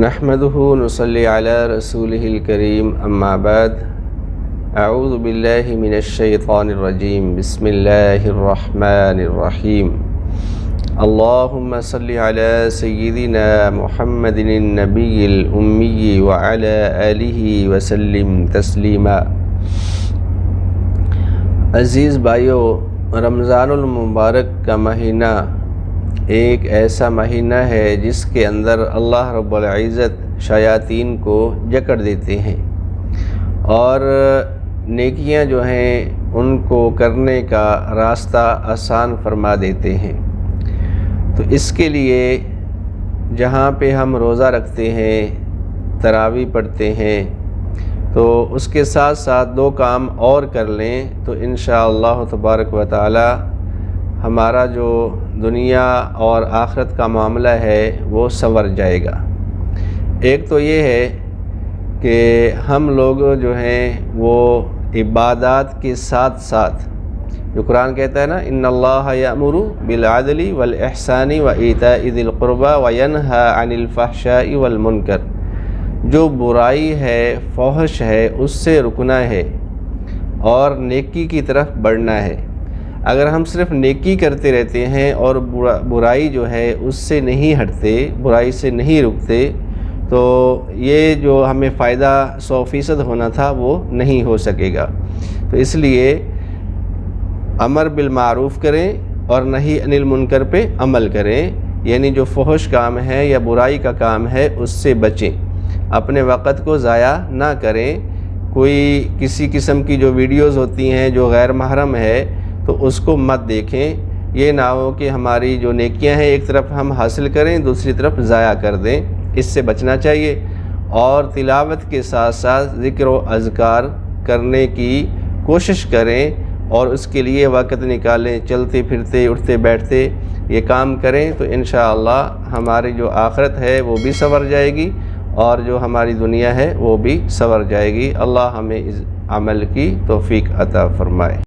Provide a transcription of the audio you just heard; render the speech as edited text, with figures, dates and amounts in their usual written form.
نحمده نصلي على رسوله الكريم اما بعد اعوذ باللہ من الشیطان الرجیم بسم اللہ الرحمن الرحیم اللہم صل علی سیدنا محمد النبی الامی وعلی آلہ وسلم تسلیما۔ عزیز بھائیو، رمضان المبارک کا مہینہ ایک ایسا مہینہ ہے جس کے اندر اللہ رب العزت شیاطین کو جکڑ دیتے ہیں اور نیکیاں جو ہیں ان کو کرنے کا راستہ آسان فرما دیتے ہیں۔ تو اس کے لیے جہاں پہ ہم روزہ رکھتے ہیں، تراویح پڑھتے ہیں، تو اس کے ساتھ ساتھ دو کام اور کر لیں تو انشاءاللہ تبارک و تعالی ہمارا جو دنیا اور آخرت کا معاملہ ہے وہ سنور جائے گا۔ ایک تو یہ ہے کہ ہم لوگ جو ہیں وہ عبادات کے ساتھ ساتھ، جو قرآن کہتا ہے نا ان اللہ یأمر بالعدل والاحسان وایتاء ذی القربى وینہی عن الفحشاء والمنکر، جو برائی ہے، فحش ہے، اس سے رکنا ہے اور نیکی کی طرف بڑھنا ہے۔ اگر ہم صرف نیکی کرتے رہتے ہیں اور برائی جو ہے اس سے نہیں ہٹتے، برائی سے نہیں رکتے، تو یہ جو ہمیں فائدہ 100% ہونا تھا وہ نہیں ہو سکے گا۔ تو اس لیے امر بالمعروف کریں اور نہی عن المنکر پہ عمل کریں، یعنی جو فحش کام ہے یا برائی کا کام ہے اس سے بچیں، اپنے وقت کو ضائع نہ کریں۔ کوئی کسی قسم کی جو ویڈیوز ہوتی ہیں جو غیر محرم ہے تو اس کو مت دیکھیں، یہ نہ ہو کہ ہماری جو نیکیاں ہیں ایک طرف ہم حاصل کریں، دوسری طرف ضائع کر دیں، اس سے بچنا چاہیے۔ اور تلاوت کے ساتھ ساتھ ذکر و اذکار کرنے کی کوشش کریں اور اس کے لیے وقت نکالیں، چلتے پھرتے اٹھتے بیٹھتے یہ کام کریں تو انشاءاللہ ہماری جو آخرت ہے وہ بھی سنور جائے گی اور جو ہماری دنیا ہے وہ بھی سنور جائے گی۔ اللہ ہمیں اس عمل کی توفیق عطا فرمائے۔